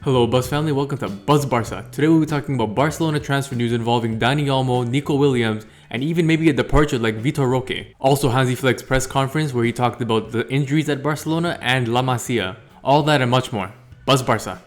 Hello BuzzFamily, welcome to BuzzBarca. Today we'll be talking about Barcelona transfer news involving Dani, Olmo, Nico Williams, and even maybe a departure like Vitor Roque. Also Hansi Flick's press conference where he talked about the injuries at Barcelona and La Masia. All that and much more. BuzzBarca.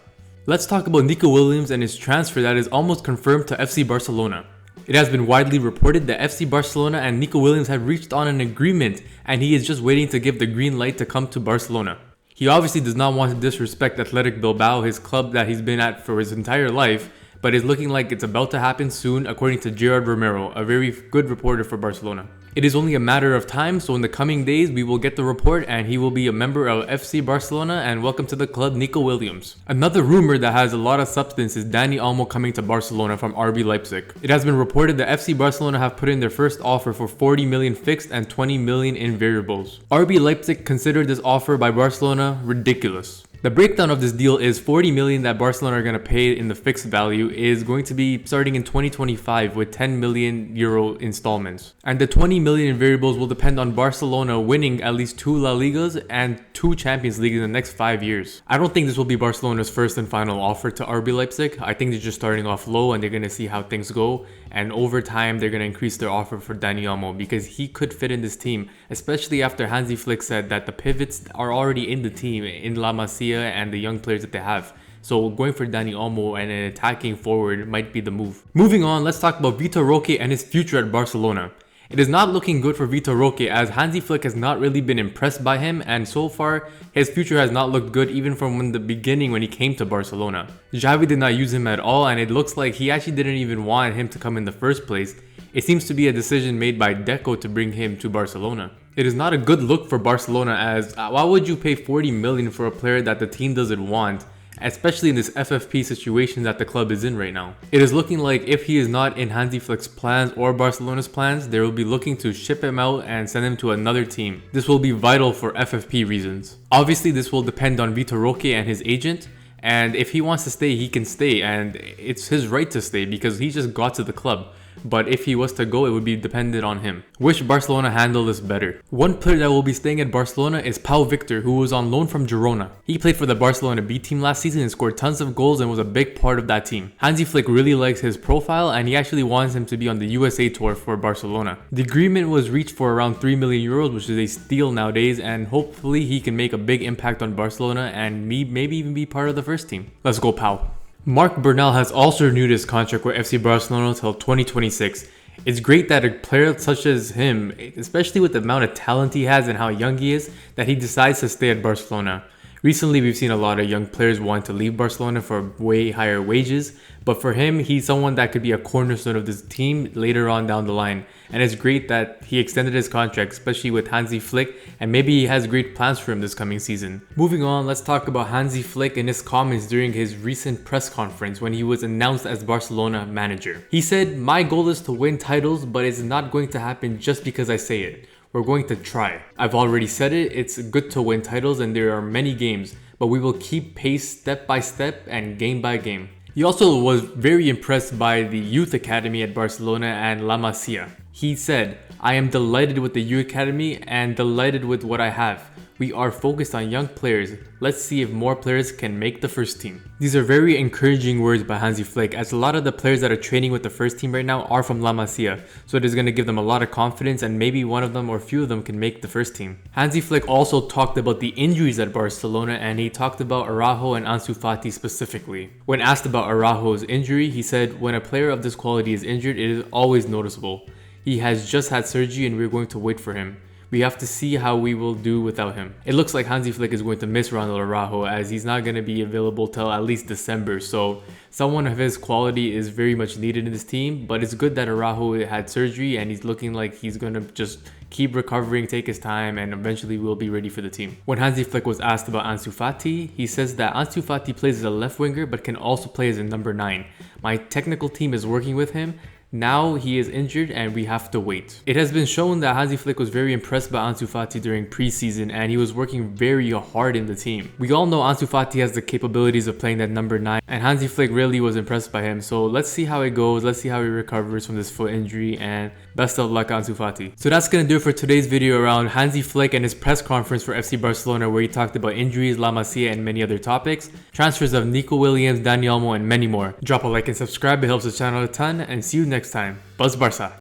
Let's talk about Nico Williams and his transfer that is almost confirmed to FC Barcelona. It has been widely reported that FC Barcelona and Nico Williams have reached on an agreement and he is just waiting to give the green light to come to Barcelona. He obviously does not want to disrespect Athletic Bilbao, his club that he's been at for his entire life, but it's looking like it's about to happen soon according to Gerard Romero, a very good reporter for Barcelona. It is only a matter of time, so in the coming days we will get the report and he will be a member of FC Barcelona, and welcome to the club Nico Williams. Another rumor that has a lot of substance is Dani Olmo coming to Barcelona from RB Leipzig. It has been reported that FC Barcelona have put in their first offer for 40 million fixed and 20 million in variables. RB Leipzig considered this offer by Barcelona ridiculous. The breakdown of this deal is 40 million that Barcelona are going to pay in the fixed value is going to be starting in 2025 with 10 million euro installments. And the 20 million in variables will depend on Barcelona winning at least 2 La Ligas and 2 Champions Leagues in the next 5 years. I don't think this will be Barcelona's first and final offer to RB Leipzig. I think they're just starting off low and they're going to see how things go. And over time, they're going to increase their offer for Dani Olmo because he could fit in this team, especially after Hansi Flick said that the pivots are already in the team in La Masia and the young players that they have. So going for Dani Olmo and an attacking forward might be the move. Moving on, let's talk about Vitor Roque and his future at Barcelona. It is not looking good for Vitor Roque as Hansi Flick has not really been impressed by him, and so far his future has not looked good even from the beginning when he came to Barcelona. Xavi did not use him at all, and it looks like he actually didn't even want him to come in the first place. It seems to be a decision made by Deco to bring him to Barcelona. It is not a good look for Barcelona as why would you pay 40 million for a player that the team doesn't want, especially in this FFP situation that the club is in right now. It is looking like if he is not in Hansi Flick's plans or Barcelona's plans, they will be looking to ship him out and send him to another team. This will be vital for FFP reasons. Obviously, this will depend on Vitor Roque and his agent, and if he wants to stay, he can stay, and it's his right to stay because he just got to the club. But if he was to go, it would be dependent on him. Wish Barcelona handled this better. One player that will be staying at Barcelona is Pau Victor, who was on loan from Girona. He played for the Barcelona B team last season and scored tons of goals and was a big part of that team. Hansi Flick really likes his profile and he actually wants him to be on the USA tour for Barcelona. The agreement was reached for around 3 million euros, which is a steal nowadays, and hopefully he can make a big impact on Barcelona and maybe even be part of the first team. Let's go Pau. Marc Bernal has also renewed his contract with FC Barcelona until 2026. It's great that a player such as him, especially with the amount of talent he has and how young he is, that he decides to stay at Barcelona. Recently, we've seen a lot of young players want to leave Barcelona for way higher wages, but for him, he's someone that could be a cornerstone of this team later on down the line. And it's great that he extended his contract, especially with Hansi Flick, and maybe he has great plans for him this coming season. Moving on, let's talk about Hansi Flick and his comments during his recent press conference when he was announced as Barcelona manager. He said, "My goal is to win titles, but it's not going to happen just because I say it. We're going to try. I've already said it, it's good to win titles and there are many games, but we will keep pace step by step and game by game." He also was very impressed by the youth academy at Barcelona and La Masia. He said, "I am delighted with the youth academy and delighted with what I have. We are focused on young players. Let's see if more players can make the first team." These are very encouraging words by Hansi Flick, as a lot of the players that are training with the first team right now are from La Masia, so it is going to give them a lot of confidence and maybe one of them or a few of them can make the first team. Hansi Flick also talked about the injuries at Barcelona and he talked about Araujo and Ansu Fati specifically. When asked about Araujo's injury, he said, "When a player of this quality is injured, it is always noticeable. He has just had surgery and we're going to wait for him. We have to see how we will do without him." It looks like Hansi Flick is going to miss Ronald Araujo as he's not going to be available till at least December. So someone of his quality is very much needed in this team, but it's good that Araujo had surgery and he's looking like he's going to just keep recovering, take his time, and eventually will be ready for the team. When Hansi Flick was asked about Ansu Fati, he says that Ansu Fati plays as a left winger but can also play as a number 9. "My technical team is working with him. Now he is injured and we have to wait. It has been shown that Hansi Flick was very impressed by Ansu Fati during preseason and he was working very hard in the team. We all know Ansu Fati has the capabilities of playing that number 9 and Hansi Flick really was impressed by him. So let's see how it goes. Let's see how he recovers from this foot injury, and best of luck Ansu Fati. So that's gonna do it for today's video around Hansi Flick and his press conference for FC Barcelona, where he talked about injuries, La Masia, and many other topics, transfers of Nico Williams, Dani Olmo, and many more. Drop a like and subscribe, it helps the channel a ton, and see you next time. Buzz Barca.